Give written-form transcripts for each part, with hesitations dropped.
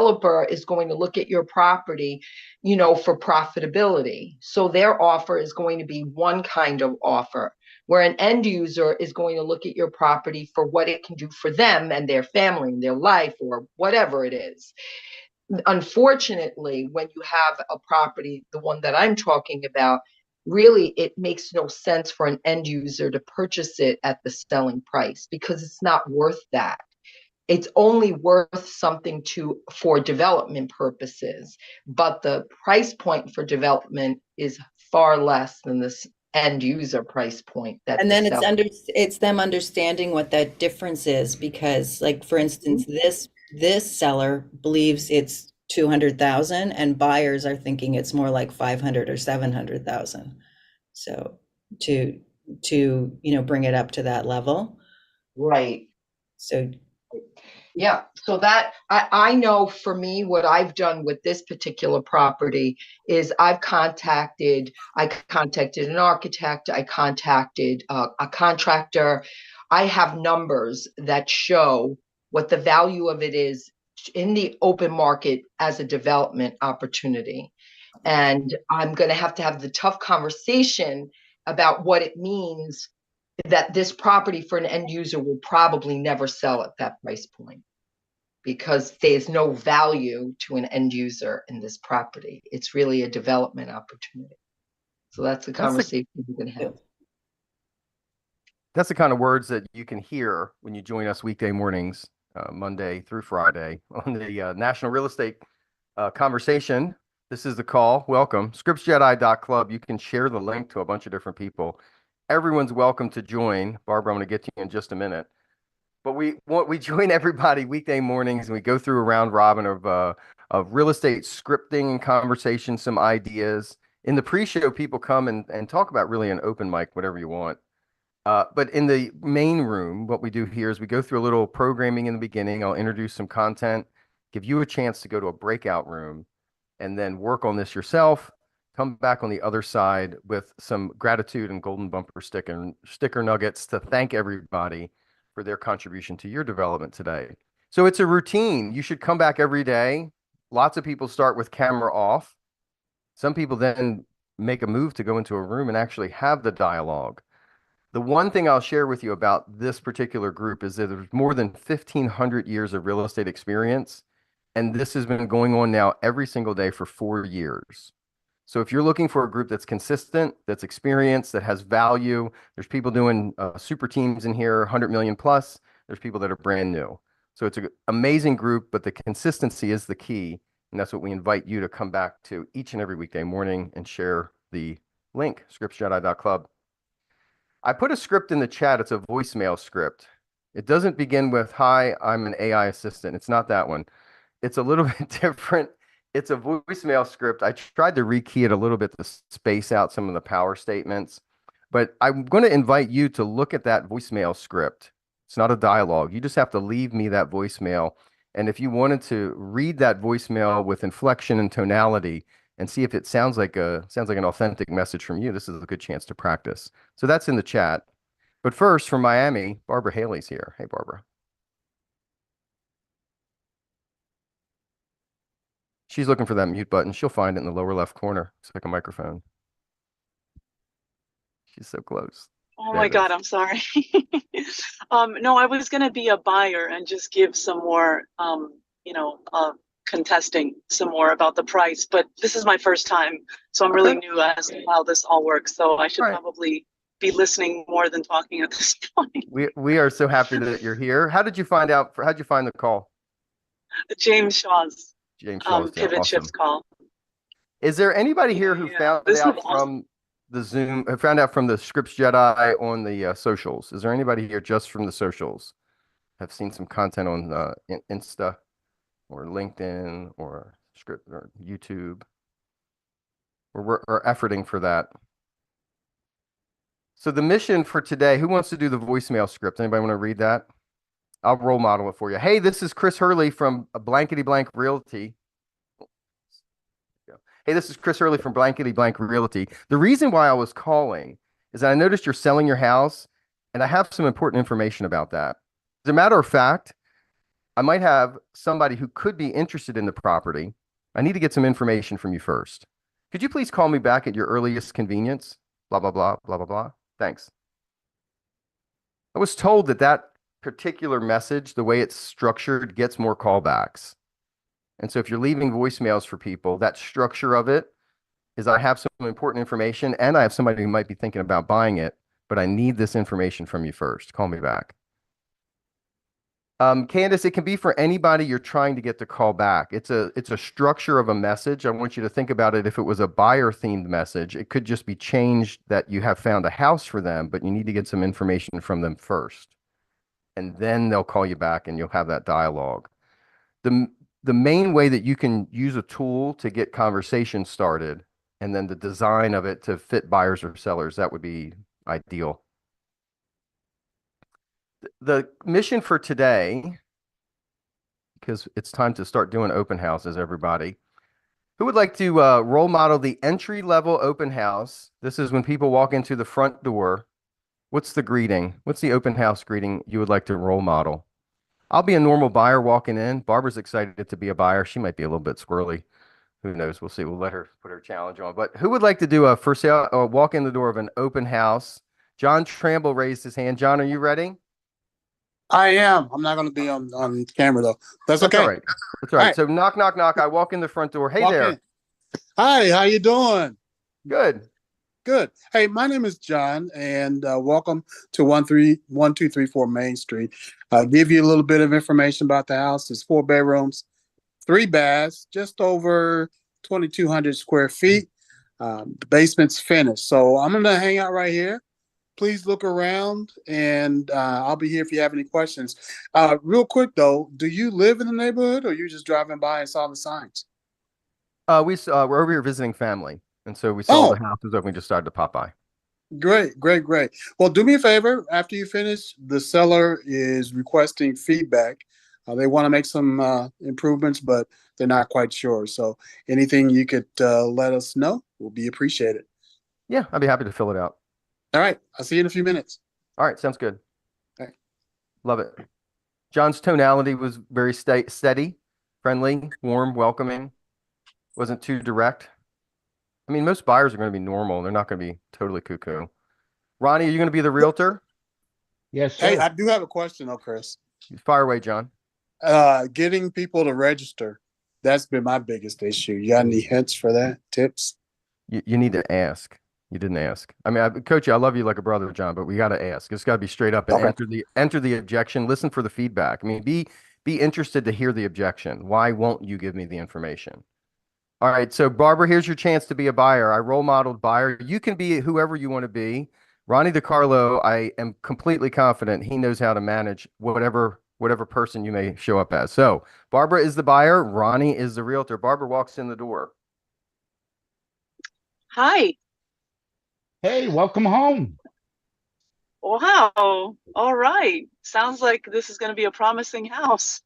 developer is going to look at your property, for profitability. So their offer is going to be one kind of offer, where an end user is going to look at your property for what it can do for them and their family and their life or whatever it is. Unfortunately, when you have a property, the one that I'm talking about, really it makes no sense for an end user to purchase it at the selling price because it's not worth that. It's only worth something for development purposes, but the price point for development is far less than this end user price point that And the then seller. it's them understanding what that difference is because, like, for instance, this seller believes it's 200,000 and buyers are thinking it's more like 500 or 700,000. So to bring it up to that level. Right. So Yeah. So that I know for me, what I've done with this particular property is I contacted an architect, I contacted a contractor. I have numbers that show what the value of it is in the open market as a development opportunity. And I'm going to have the tough conversation about what it means that this property for an end user will probably never sell at that price point because there's no value to an end user in this property. It's really a development opportunity. So that's the That's the conversation we're going to have. that's the kind of words that you can hear when you join us weekday mornings, Monday through Friday, on the National Real Estate Conversation. This is the call. Welcome. ScriptsJedi.club. You can share the link to a bunch of different people. Everyone's welcome to join. Barbara, I'm going to get to you in just a minute. But we join everybody weekday mornings and we go through a round robin of real estate scripting and conversation, some ideas. In the pre-show, people come and talk about really an open mic, whatever you want. But in the main room, what we do here is we go through a little programming in the beginning. I'll introduce some content, give you a chance to go to a breakout room, and then work on this yourself. Come back on the other side with some gratitude and golden bumper sticker nuggets to thank everybody for their contribution to your development today. So it's a routine. You should come back every day. Lots of people start with camera off. Some people then make a move to go into a room and actually have the dialogue. The one thing I'll share with you about this particular group is that there's more than 1,500 years of real estate experience, and this has been going on now every single day for 4 years. So if you're looking for a group that's consistent, that's experienced, that has value, there's people doing super teams in here, 100 million plus. There's people that are brand new. So it's an amazing group, but the consistency is the key. And that's what we invite you to come back to each and every weekday morning and share the link, scriptsjedi.club. I put a script in the chat. It's a voicemail script. It doesn't begin with, "Hi, I'm an AI assistant." It's not that one. It's a little bit different. It's a voicemail script. I tried to rekey it a little bit to space out some of the power statements, but I'm going to invite you to look at that voicemail script. It's not a dialogue. You just have to leave me that voicemail. And if you wanted to read that voicemail with inflection and tonality and see if it sounds like an authentic message from you, this is a good chance to practice. So that's in the chat. But first, from Miami, Barbara Haley's here. Hey, Barbara. She's looking for that mute button. She'll find it in the lower left corner. It's like a microphone. She's so close. Oh There my it God, is. I'm sorry. No, I was going to be a buyer and just give some more, contesting some more about the price. But this is my first time, so I'm really Okay. new as to how this all works. So I should All right. probably be listening more than talking at this point. We are so happy that you're here. How'd you find the call? James Shaw's James Shaw's deal. pivot Awesome. shift call. Is there anybody here who Yeah, found this is out awesome. from the Zoom, who found out from the Scripts Jedi on the socials? Is there anybody here just from the socials? Have seen some content on Insta or LinkedIn or Script or YouTube? We're efforting for that. So the mission for today, who wants to do the voicemail script? Anybody want to read that? I'll role model it for you. Hey, this is Chris Hurley from Blankety Blank Realty. Hey, this is Chris Hurley from Blankety Blank Realty. The reason why I was calling is that I noticed you're selling your house, and I have some important information about that. As a matter of fact, I might have somebody who could be interested in the property. I need to get some information from you first. Could you please call me back at your earliest convenience? Blah, blah, blah, blah, blah, blah. Thanks. I was told that that particular message, the way it's structured, gets more callbacks. And so if you're leaving voicemails for people, that structure of it is I have some important information and I have somebody who might be thinking about buying it, but I need this information from you first. Call me back. Candace, it can be for anybody you're trying to get to call back. It's a structure of a message. I want you to think about it. If it was a buyer themed message, it could just be changed that you have found a house for them, but you need to get some information from them first. And then they'll call you back and you'll have that dialogue. The main way that you can use a tool to get conversation started and then the design of it to fit buyers or sellers, that would be ideal. The mission for today, because it's time to start doing open houses, everybody. Who would like to role model the entry-level open house? This is when people walk into the front door. What's the greeting? What's the open house greeting you would like to role model? I'll be a normal buyer walking in. Barbara's excited to be a buyer. She might be a little bit squirrely. Who knows? We'll see. We'll let her put her challenge on. But who would like to do a for sale or walk in the door of an open house? John Tramble raised his hand. John, are you ready? I am. I'm not going to be on camera though. That's okay. All right. That's all right. All right. So knock, knock, knock. I walk in the front door. Hey Walk there. in. Hi, how you doing? Good. Good. Hey, my name is John, and welcome to 13234 Main Street. I'll give you a little bit of information about the house. It's 4 bedrooms, 3 baths, just over 2,200 square feet. The basement's finished. So I'm going to hang out right here. Please look around, and I'll be here if you have any questions. Real quick, though, do you live in the neighborhood, or you just driving by and saw the signs? We're over here visiting family. And so we saw the house was open. We just started to pop by. Great, great, great. Well, do me a favor. After you finish, the seller is requesting feedback. They want to make some improvements, but they're not quite sure. So anything you could let us know will be appreciated. Yeah, I'd be happy to fill it out. All right. I'll see you in a few minutes. All right. Sounds good. All right. Love it. John's tonality was very steady, friendly, warm, welcoming. Wasn't too direct. I mean, most buyers are going to be normal. They're not going to be totally cuckoo. Ronnie, are you going to be the realtor? Yes, sir. Hey, I do have a question though, Chris. Fire away, John. Getting people to register. That's been my biggest issue. You got any hints for that? Tips? You need to ask. You didn't ask. I mean, Coach, I love you like a brother, John, but we got to ask. It's got to be straight up and enter the objection. Listen for the feedback. I mean, be interested to hear the objection. Why won't you give me the information? All right. So Barbara, here's your chance to be a buyer. I role modeled buyer. You can be whoever you want to be. Ronnie DiCarlo, I am completely confident he knows how to manage whatever person you may show up as. So Barbara is the buyer. Ronnie is the realtor. Barbara walks in the door. Hi. Hey, welcome home. Wow. All right. Sounds like this is going to be a promising house.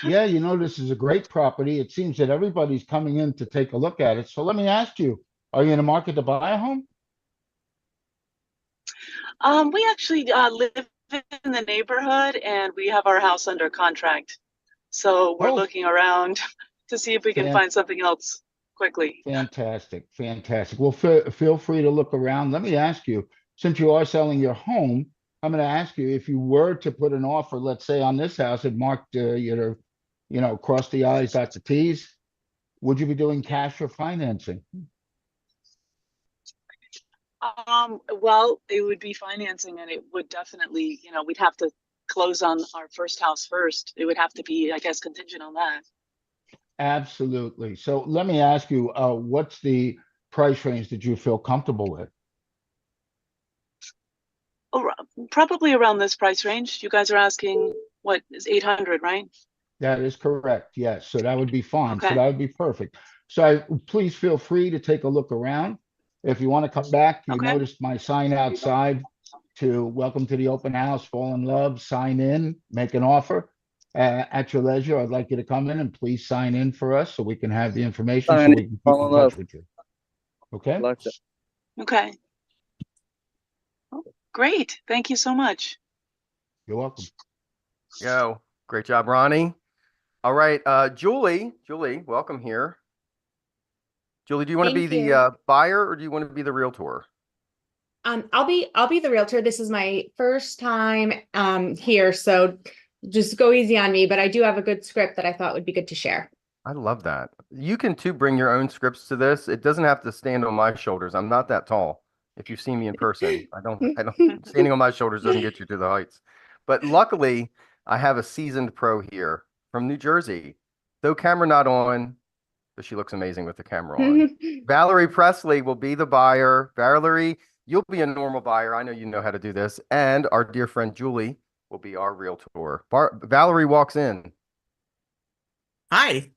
Yeah, you know, this is a great property. It seems that everybody's coming in to take a look at it. So let me ask you, are you in the market to buy a home? We actually live in the neighborhood and we have our house under contract. So we're looking around to see if we can find something else quickly. Fantastic. Fantastic. Well, feel free to look around. Let me ask you, since you are selling your home, I'm going to ask you if you were to put an offer, let's say on this house, it marked, cross the I's, dot the T's, would you be doing cash or financing? Well, it would be financing and it would definitely, we'd have to close on our first house first. It would have to be, I guess, contingent on that. Absolutely. So let me ask you, what's the price range that you feel comfortable with? Oh, probably around this price range. You guys are asking what is 800, right? That is correct. Yes. So that would be fine. Okay. So that would be perfect. So please feel free to take a look around. If you want to come back, you noticed my sign outside to welcome to the open house, fall in love, sign in, make an offer. At your leisure, I'd like you to come in and please sign in for us so we can have the information so we can keep in touch with you. Okay? Okay. Oh, great. Thank you so much. You're welcome. Go. Great job, Ronnie. All right, Julie, welcome here. Julie, do you want to be the buyer or do you want to be the realtor? I'll be the realtor. This is my first time here, so just go easy on me, but I do have a good script that I thought would be good to share. I love that. You can too bring your own scripts to this. It doesn't have to stand on my shoulders. I'm not that tall. If you've seen me in person, I don't standing on my shoulders doesn't get you to the heights. But luckily, I have a seasoned pro here from New Jersey. Though camera not on, but she looks amazing with the camera on. Valerie Presley will be the buyer. Valerie, you'll be a normal buyer. I know you know how to do this. And our dear friend Julie will be our realtor. Valerie walks in. Hi.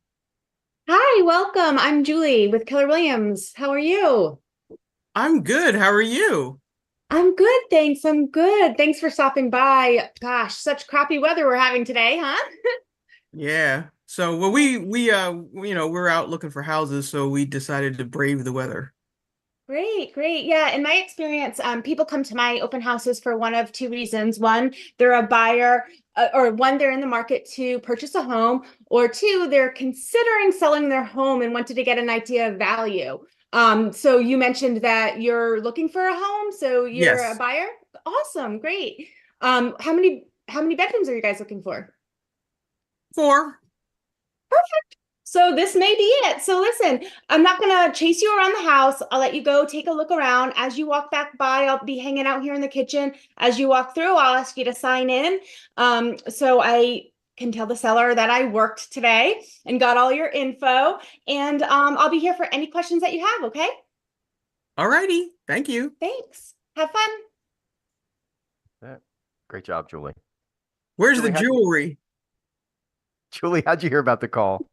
Hi, welcome. I'm Julie with Keller Williams. How are you? I'm good. How are you? I'm good, thanks. I'm good. Thanks for stopping by. Gosh, such crappy weather we're having today, huh? Yeah. So, well, we're out looking for houses, so we decided to brave the weather. Great, great. Yeah, in my experience, people come to my open houses for one of two reasons. One, they're a buyer, or one, they're in the market to purchase a home, or two, they're considering selling their home and wanted to get an idea of value. So you mentioned that you're looking for a home, so you're a Yes. buyer? Awesome, great. How many bedrooms are you guys looking for? 4. Perfect. So this may be it. So listen, I'm not going to chase you around the house. I'll let you go take a look around. As you walk back by, I'll be hanging out here in the kitchen. As you walk through, I'll ask you to sign in. So I can tell the seller that I worked today and got all your info. And I'll be here for any questions that you have, okay? All righty. Thank you. Thanks. Have fun. Yeah. Great job, Julie. Where's Julie, the jewelry? Julie, how'd you hear about the call?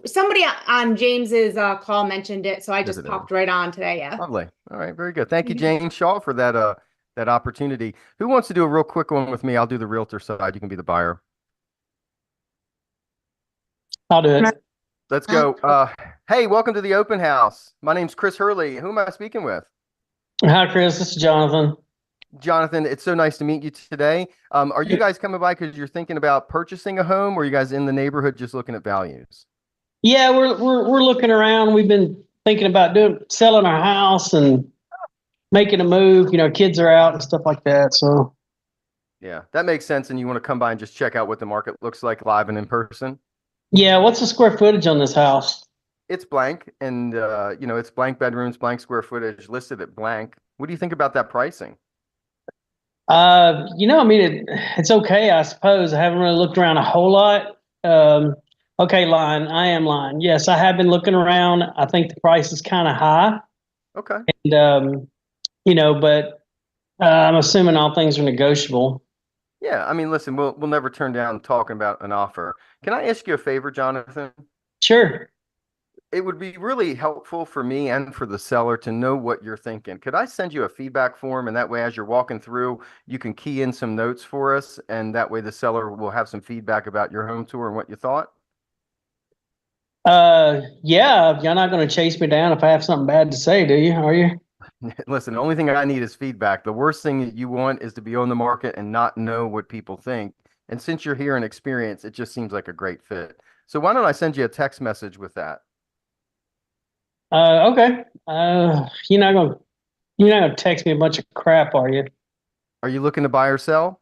Somebody on James's call mentioned it, so I just Yes, it popped right on today. Yeah. Lovely. All right, very good. Thank you, James Shaw, for that opportunity. Who wants to do a real quick one with me? I'll do the realtor side. You can be the buyer. I'll do it. Let's go. Hey, welcome to the open house. My name's Chris Hurley. Who am I speaking with? Hi, Chris. This is Jonathan. Jonathan, it's so nice to meet you today. Are you guys coming by because you're thinking about purchasing a home, or are you guys in the neighborhood just looking at values? Yeah, we're looking around. We've been thinking about selling our house and making a move. You know, kids are out and stuff like that. So Yeah, that makes sense. And you want to come by and just check out what the market looks like live and in person? yeah, what's the square footage on this house? It's blank, and it's blank bedrooms, blank square footage listed at blank. What do you think about that pricing? I mean, it's okay, I suppose. I haven't really looked around a whole lot. Okay, lying. I am lying. Yes, I have been looking around. I think the price is kind of high. Okay. And, but I'm assuming all things are negotiable. Yeah, I mean, listen, we'll never turn down talking about an offer. Can I ask you a favor, Jonathan? Sure. It would be really helpful for me and for the seller to know what you're thinking. Could I send you a feedback form, and that way, as you're walking through, you can key in some notes for us, and that way the seller will have some feedback about your home tour and what you thought? Yeah, you're not going to chase me down if I have something bad to say, do you? Are you? Listen, the only thing I need is feedback. The worst thing that you want is to be on the market and not know what people think. And since you're here and experience, it just seems like a great fit. So why don't I send you a text message with that? Okay. You're not gonna text me a bunch of crap, are you? Are you looking to buy or sell?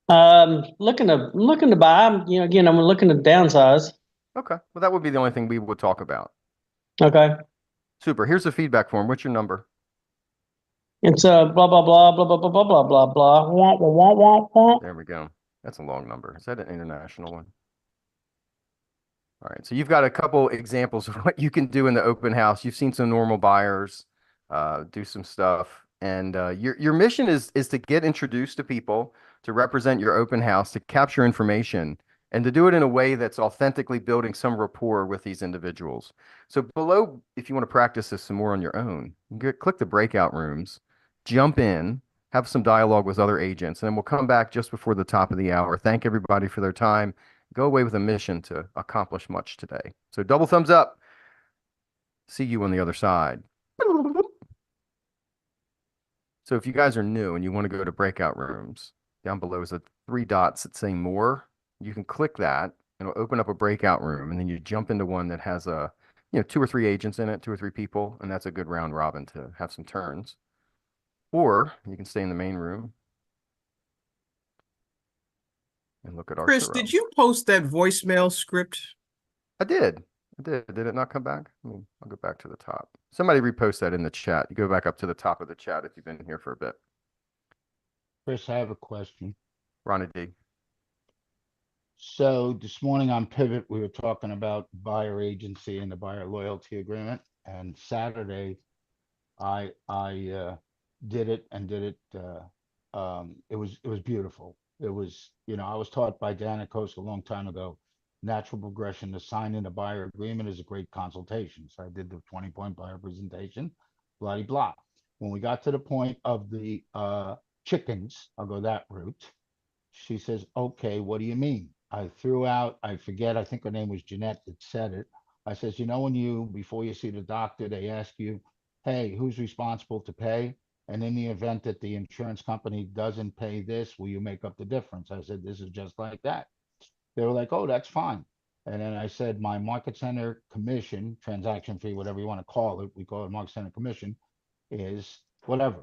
Looking to buy. Again, I'm looking to downsize. Okay. Well, that would be the only thing we would talk about. Okay. Super. Here's the feedback form. What's your number? It's blah blah blah blah blah blah blah blah blah blah. Wah, wah, wah, wah, wah. There we go. That's a long number. Is that an international one? All right. So you've got a couple examples of what you can do in the open house. You've seen some normal buyers do some stuff. And your mission is to get introduced to people, to represent your open house, to capture information, and to do it in a way that's authentically building some rapport with these individuals. So below, if you want to practice this some more on your own, click the breakout rooms, jump in, have some dialogue with other agents, and then we'll come back just before the top of the hour. Thank everybody for their time. Go away with a mission to accomplish much today. So double thumbs up. See you on the other side. So if you guys are new and you want to go to breakout rooms, down below is the 3 dots that say more. You can click that and it'll open up a breakout room, and then you jump into one that has 2 or 3 agents in it, 2 or 3 people, and that's a good round robin to have some turns. Or you can stay in the main room and look at our Chris, show. did you post that voicemail script? I did. Did it not come back? I'll go back to the top. Somebody repost that in the chat. You go back up to the top of the chat if you've been here for a bit. Chris, I have a question. Ronnie D. So this morning on Pivot, we were talking about buyer agency and the buyer loyalty agreement. And Saturday, I did it. It was beautiful. It was, I was taught by Dana Coast a long time ago. Natural progression to sign in a buyer agreement is a great consultation. So I did the 20-point buyer presentation, blah blah. When we got to the point of the chickens, I'll go that route. She says, okay, what do you mean? I threw out, I forget, I think her name was Jeanette that said it. I says, before you see the doctor, they ask you, hey, who's responsible to pay? And in the event that the insurance company doesn't pay this, will you make up the difference? I said, this is just like that. They were like, oh, that's fine. And then I said, my market center commission, transaction fee, whatever you want to call it, we call it market center commission, is whatever.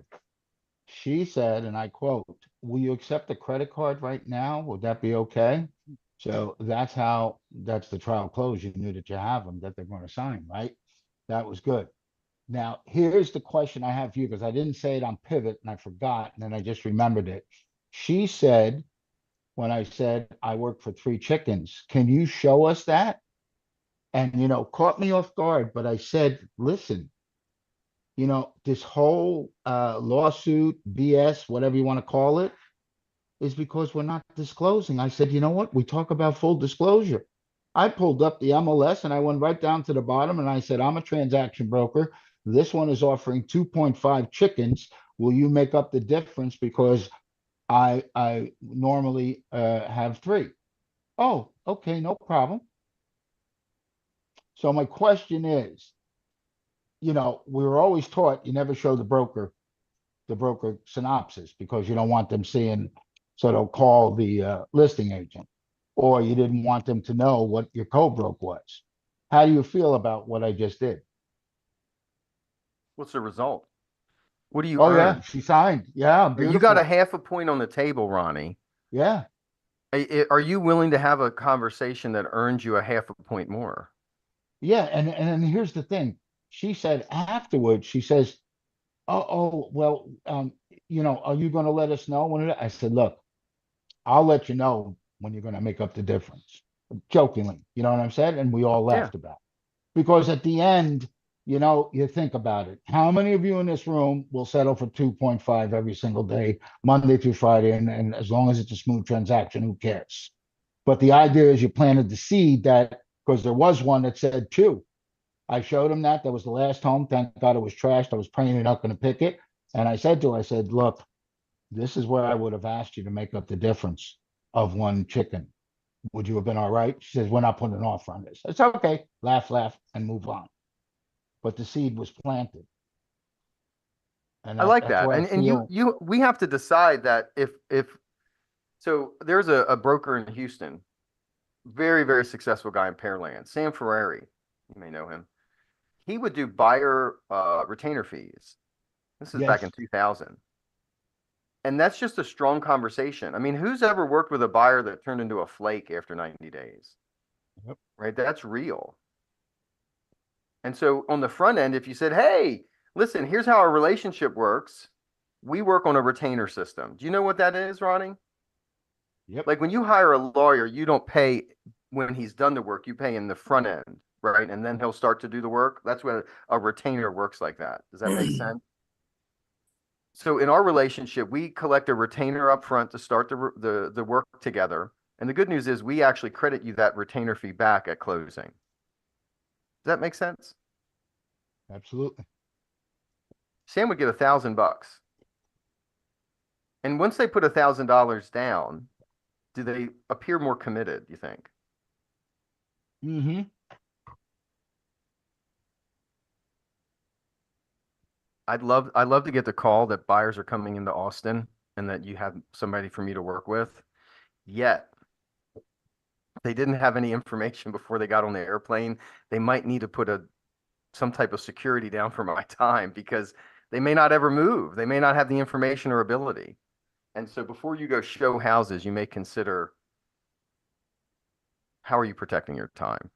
She said, and I quote, will you accept a credit card right now? Would that be okay? So that's the trial close. You knew that you have them, that they're going to sign, right? That was good. Now, here's the question I have for you, because I didn't say it on Pivot and I forgot, and then I just remembered it. She said, when I said I work for 3 chickens, can you show us that? And, caught me off guard, but I said, listen, this whole lawsuit, BS, whatever you want to call it, is because we're not disclosing. I said, you know what? We talk about full disclosure. I pulled up the MLS and I went right down to the bottom and I said, I'm a transaction broker. This one is offering 2.5 chickens. Will you make up the difference? Because I normally have 3. Oh, okay, no problem. So my question is, we were always taught you never show the broker synopsis because you don't want them seeing, so they'll call the listing agent, or you didn't want them to know what your co-broke was. How do you feel about what I just did? What's the result? What do you Oh earn? yeah, she signed. Yeah, beautiful. You got a half a point on the table, Ronnie. Yeah. Are you willing to have a conversation that earns you a half a point more? Yeah, and here's the thing. She said afterwards, she says, well, are you going to let us know when I said, look, I'll let you know when you're going to make up the difference. Jokingly, you know what I'm saying? And we all laughed about it. Because at the end, you think about it. How many of you in this room will settle for 2.5 every single day, Monday through Friday? And as long as it's a smooth transaction, who cares? But the idea is you planted the seed that, because there was one that said 2. I showed him that. That was the last home. Thank God it was trashed. I was praying you're not going to pick it. And I said to her, look, this is where I would have asked you to make up the difference of 1 chicken. Would you have been all right? She says, we're not putting an offer on this. It's okay. Laugh, and move on. But the seed was planted. And I like that. And we have to decide that if so there's a broker in Houston, very, very successful guy in Pearland, Sam Ferrari. You may know him. He would do buyer retainer fees. This is back in 2000. And that's just a strong conversation. I mean, who's ever worked with a buyer that turned into a flake after 90 days? Yep. Right? That's real. And so on the front end, if you said, hey, listen, here's how our relationship works. We work on a retainer system. Do you know what that is, Ronnie? Yep. Like when you hire a lawyer, you don't pay when he's done the work. You pay in the front end, right? And then he'll start to do the work. That's what a retainer works like that. Does that make sense? So in our relationship, we collect a retainer up front to start the work together. And the good news is we actually credit you that retainer fee back at closing. Does that make sense? Absolutely. Sam would get $1,000. And once they put $1,000 down, do they appear more committed, you think? Mm-hmm. I'd love to get the call that buyers are coming into Austin and that you have somebody for me to work with. Yet they didn't have any information before they got on the airplane. They might need to put some type of security down for my time because they may not ever move. They may not have the information or ability. And so before you go show houses, you may consider, how are you protecting your time?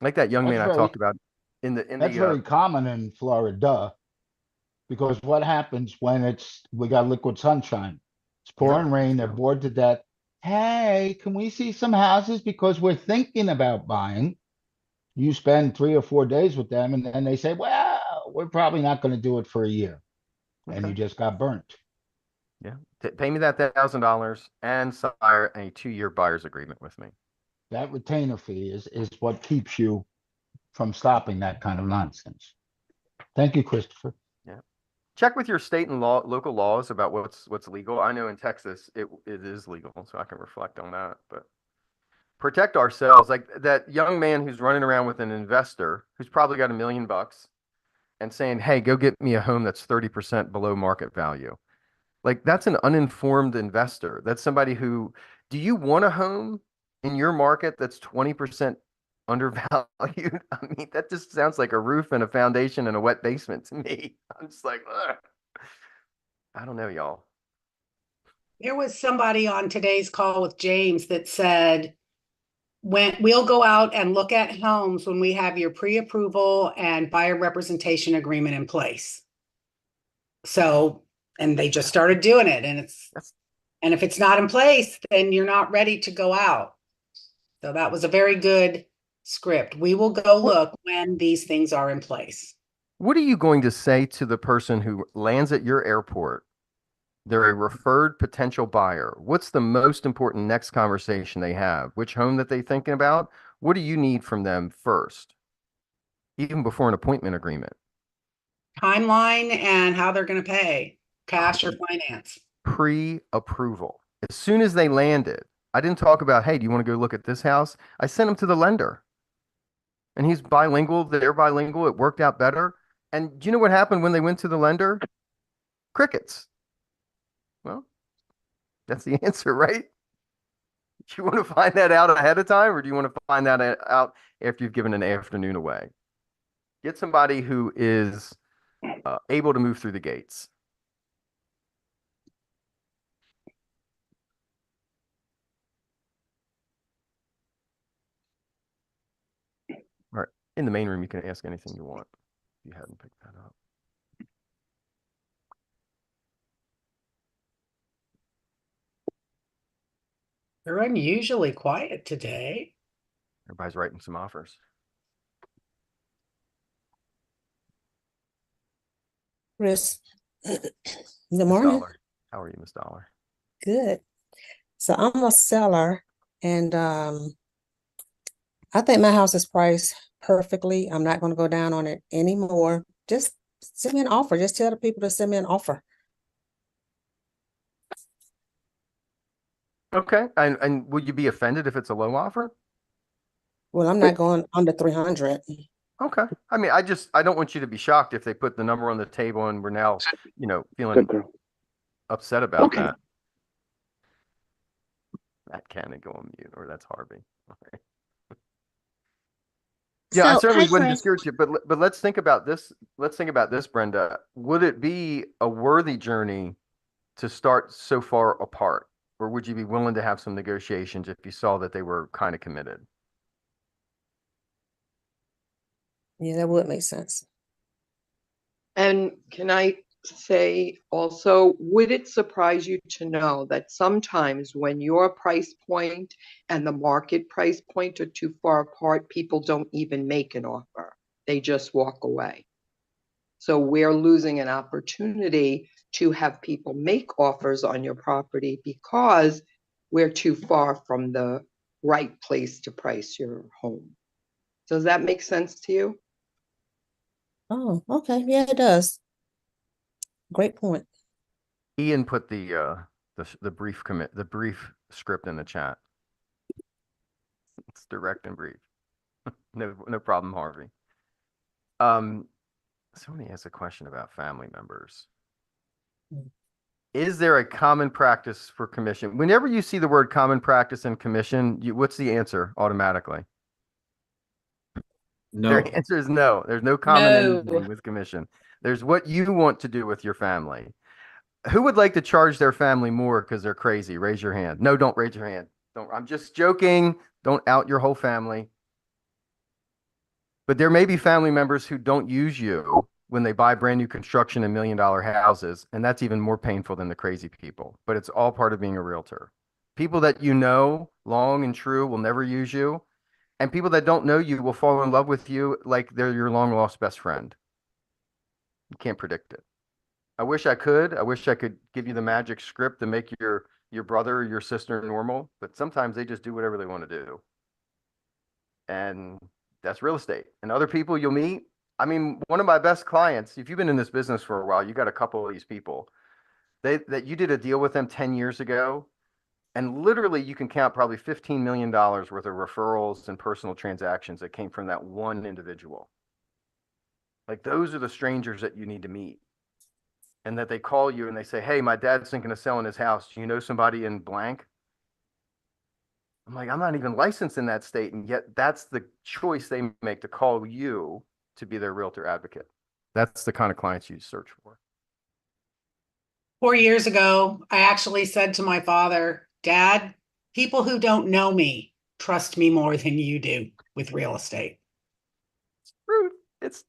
Like that young man I talked about that's very common in Florida, because what happens when we got liquid sunshine? It's pouring rain, they're bored to death. Hey, can we see some houses because we're thinking about buying? You spend 3 or 4 days with them, and then they say, well, we're probably not going to do it for a year. And you just got burnt. Yeah. Pay me that $1,000 and sign a 2-year buyer's agreement with me. That retainer fee is what keeps you from stopping that kind of nonsense. Thank you, Christopher. Yeah. Check with your state and local laws about what's legal. I know in Texas it is legal, so I can reflect on that. But protect ourselves. Like that young man who's running around with an investor who's probably got $1 million and saying, "Hey, go get me a home that's 30% below market value." Like that's an uninformed investor. That's somebody who, do you want a home in your market that's 20% undervalued? I mean, that just sounds like a roof and a foundation and a wet basement to me. I'm just like, ugh. I don't know, y'all. There was somebody on today's call with James that said, when we'll go out and look at homes when we have your pre-approval and buyer representation agreement in place. So, and they just started doing it, and if it's not in place, then you're not ready to go out. So that was a very good script. We will go look when these things are in place. What are you going to say to the person who lands at your airport? They're a referred potential buyer. What's the most important next conversation they have? Which home that they're thinking about? What do you need from them first, even before an appointment agreement? Timeline and how they're going to pay, cash or finance. Pre-approval. As soon as they landed, I didn't talk about, hey, do you want to go look at this house? I sent them to the lender. And he's bilingual, they're bilingual. It worked out better. And do you know what happened when they went to the lender? Crickets. Well, that's the answer, right? Do you want to find that out ahead of time, or do you want to find that out after you've given an afternoon away? Get somebody who is able to move through the gates. All right. In the main room, you can ask anything you want if you hadn't picked that up. They're unusually quiet today. Everybody's writing some offers. Chris, good Ms. morning. Dollar. How are you, Miss Dollar? Good. So I'm a seller, and I think my house is priced perfectly. I'm not going to go down on it anymore. Just send me an offer. Just tell the people to send me an offer. Okay. And would you be offended if it's a low offer? Well, I'm not going under 300. Okay. I mean, I don't want you to be shocked if they put the number on the table and we're now, feeling upset about that. That can go on mute, or that's Harvey. Okay. Yeah, I certainly wouldn't discourage you, but let's think about this. Let's think about this, Brenda. Would it be a worthy journey to start so far apart, or would you be willing to have some negotiations if you saw that they were kind of committed? Yeah, that would make sense. And can I say also, would it surprise you to know that sometimes when your price point and the market price point are too far apart, people don't even make an offer. They just walk away. So we're losing an opportunity to have people make offers on your property because we're too far from the right place to price your home. Does that make sense to you? Oh, okay. Yeah, it does. Great point. Ian put the brief script in the chat. It's direct and brief. No problem, Harvey. Somebody asked a question about family members. Is there a common practice for commission? Whenever you see the word common practice and commission, what's the answer automatically? No. Their answer is no. There's no common anything with commission. There's what you want to do with your family. Who would like to charge their family more because they're crazy? Raise your hand. No, don't raise your hand. Don't. I'm just joking. Don't out your whole family. But there may be family members who don't use you when they buy brand new construction and $1 million houses. And that's even more painful than the crazy people. But it's all part of being a realtor. People that you know, long and true, will never use you. And people that don't know you will fall in love with you like they're your long lost best friend. You can't predict it. I wish I could. I wish I could give you the magic script to make your brother or your sister normal. But sometimes they just do whatever they want to do. And that's real estate. And other people you'll meet. I mean, one of my best clients, if you've been in this business for a while, you got a couple of these people. That you did a deal with them 10 years ago. And literally you can count probably $15 million worth of referrals and personal transactions that came from that one individual. Like those are the strangers that you need to meet. And that they call you and they say, hey, my dad's thinking of selling his house. Do you know somebody in blank? I'm like, I'm not even licensed in that state. And yet that's the choice they make to call you to be their realtor advocate. That's the kind of clients you search for. 4 years ago, I actually said to my father, Dad, people who don't know me trust me more than you do with real estate. It's true.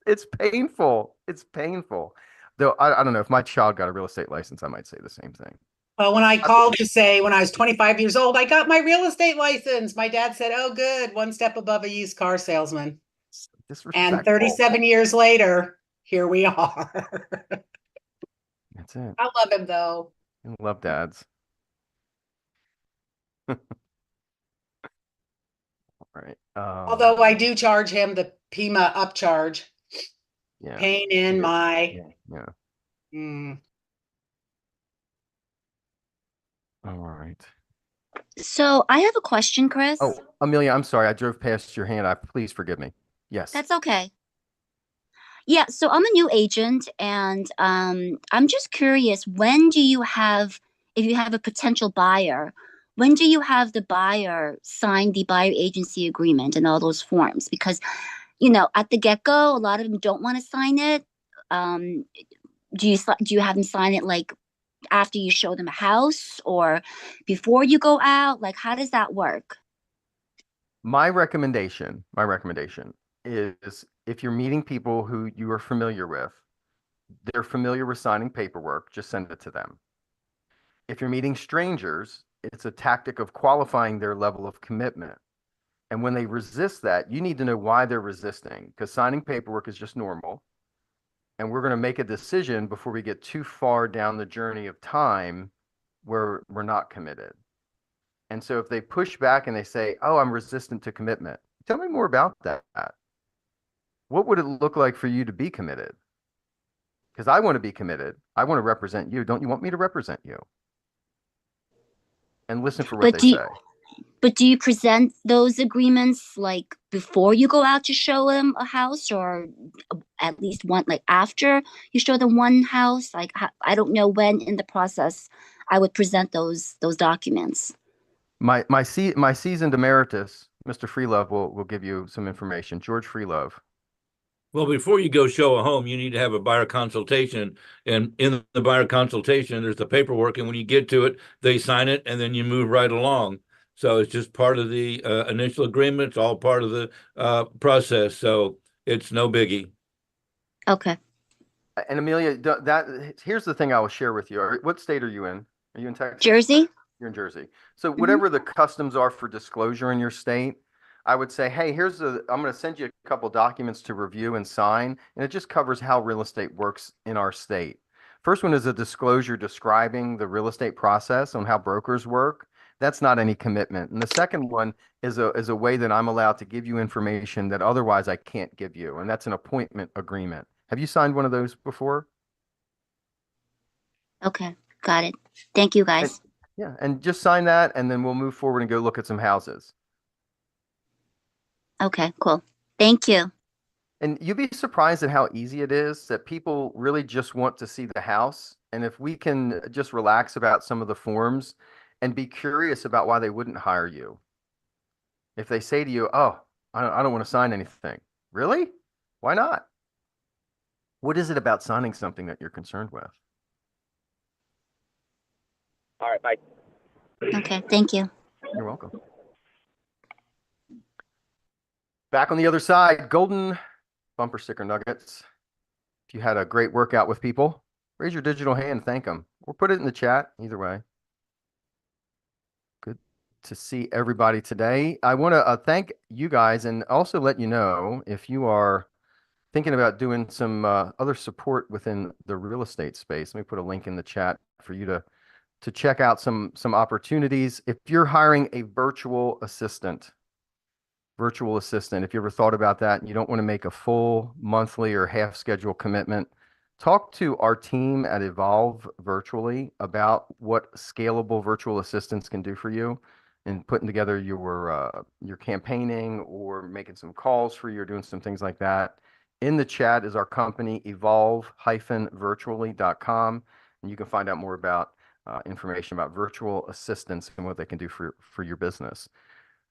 It's painful. It's painful. Though I don't know, if my child got a real estate license, I might say the same thing. Well, when I called to say when I was 25 years old, I got my real estate license, my dad said, oh, good, one step above a used car salesman. And 37 years later, here we are. That's it. I love him, though. I love dads. All right. Although I do charge him the PIMA upcharge. Yeah. Pain in my. Yeah. All right. So I have a question, Chris. Oh, Amelia, I'm sorry. I drove past your hand. Please forgive me. Yes. That's okay. Yeah, so I'm a new agent and I'm just curious, when do you have, if you have a potential buyer, when do you have the buyer sign the buyer agency agreement and all those forms? Because, you know, at the get-go, a lot of them don't want to sign it. Do you have them sign it like after you show them a house or before you go out? Like, how does that work? My recommendation is if you're meeting people who you are familiar with, they're familiar with signing paperwork, just send it to them. If you're meeting strangers, it's a tactic of qualifying their level of commitment. And when they resist that, you need to know why they're resisting, because signing paperwork is just normal. And we're going to make a decision before we get too far down the journey of time where we're not committed. And so if they push back and they say, oh, I'm resistant to commitment, tell me more about that. What would it look like for you to be committed? Because I want to be committed. I want to represent you. Don't you want me to represent you? And listen for what they say. But do you present those agreements like before you go out to show them a house, or at least one, like after you show them one house? Like, I don't know when in the process I would present those documents. My seasoned emeritus, Mr. Freelove, will give you some information. George Freelove. Well, before you go show a home, you need to have a buyer consultation. And in the buyer consultation, there's the paperwork. And when you get to it, they sign it and then you move right along. So it's just part of the initial agreement. It's all part of the process. So it's no biggie. Okay. And Amelia, here's the thing I will share with you. What state are you in? Are you in Texas? Jersey. You're in Jersey. So whatever the customs are for disclosure in your state, I would say, hey, I'm going to send you a couple documents to review and sign. And it just covers how real estate works in our state. First one is a disclosure describing the real estate process on how brokers work. That's not any commitment. And the second one is a way that I'm allowed to give you information that otherwise I can't give you. And that's an appointment agreement. Have you signed one of those before? Okay, got it. Thank you, guys. And just sign that, and then we'll move forward and go look at some houses. Okay, cool. Thank you. And you'd be surprised at how easy it is that people really just want to see the house. And if we can just relax about some of the forms and be curious about why they wouldn't hire you. If they say to you, oh, I don't want to sign anything. Really? Why not? What is it about signing something that you're concerned with? All right, bye. Okay, thank you. You're welcome. Back on the other side, golden bumper sticker nuggets. If you had a great workout with people, raise your digital hand, thank them, or put it in the chat, either way. Good to see everybody today. I want to thank you guys and also let you know if you are thinking about doing some other support within the real estate space. Let me put a link in the chat for you to check out some opportunities. If you're hiring a virtual assistant, if you ever thought about that and you don't want to make a full monthly or half schedule commitment, talk to our team at Evolve Virtually about what scalable virtual assistants can do for you in putting together your campaigning or making some calls for you or doing some things like that. In the chat is our company, evolve-virtually.com, and you can find out more about information about virtual assistants and what they can do for your business.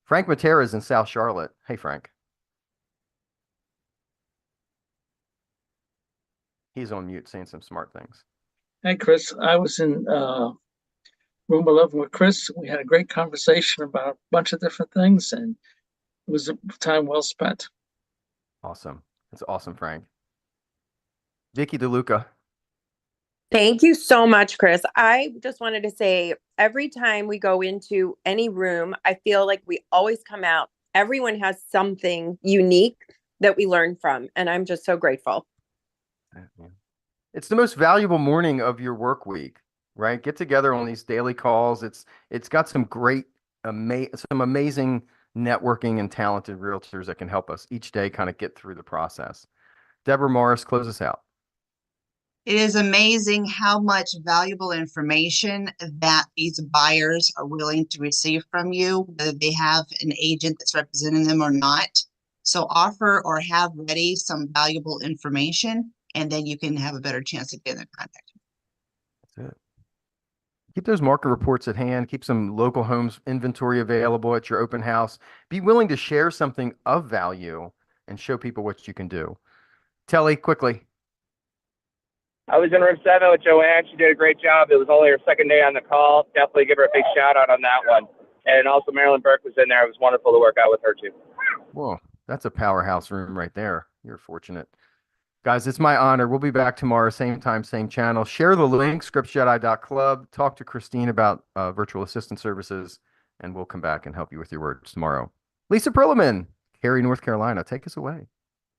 Frank Matera is in South Charlotte. Hey, Frank. He's on mute saying some smart things. Hey, Chris. I was in room 11 with Chris. We had a great conversation about a bunch of different things, and it was a time well spent. Awesome. That's awesome, Frank. Vicky DeLuca. Thank you so much, Chris. I just wanted to say every time we go into any room, I feel like we always come out. Everyone has something unique that we learn from, and I'm just so grateful. It's the most valuable morning of your work week, right? Get together on these daily calls. It's got some great, some amazing networking and talented realtors that can help us each day kind of get through the process. Deborah Morris, close us out. It is amazing how much valuable information that these buyers are willing to receive from you, whether they have an agent that's representing them or not. So offer or have ready some valuable information, and then you can have a better chance of getting in contact. That's it. Keep those market reports at hand. Keep some local homes inventory available at your open house. Be willing to share something of value and show people what you can do. Telly, quickly. I was in room 7 with Joanne. She did a great job. It was only her second day on the call. Definitely give her a big shout out on that one. And also Marilyn Burke was in there. It was wonderful to work out with her too. Whoa, that's a powerhouse room right there. You're fortunate. Guys, it's my honor. We'll be back tomorrow, same time, same channel. Share the link, scriptsjedi.club. Talk to Christine about virtual assistant services, and we'll come back and help you with your words tomorrow. Lisa Perlman, Cary, North Carolina, take us away.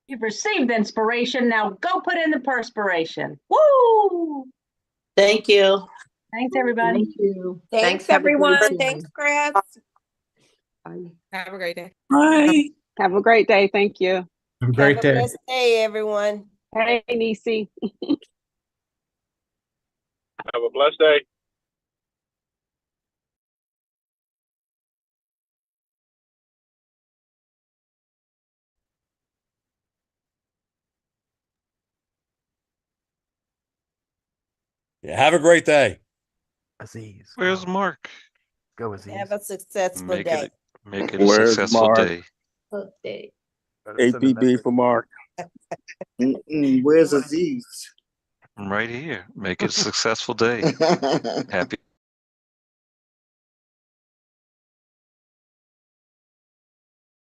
You've received inspiration. Now go put in the perspiration. Woo! Thank you. Thanks, everybody. Thank you. Thanks, everyone. Thanks, Chris. Bye. Have a great day. Bye. Have a great day. Thank you. Have a great day. Blessed day, everyone. Hey, Nisi. Have a blessed day. Yeah, have a great day. Aziz. Where's Mark? Go, Aziz. Have a successful Make day. it, make it a Where's successful Mark? day. Update. APB for Mark. Where's Aziz? I'm right here. Make it a successful day. Happy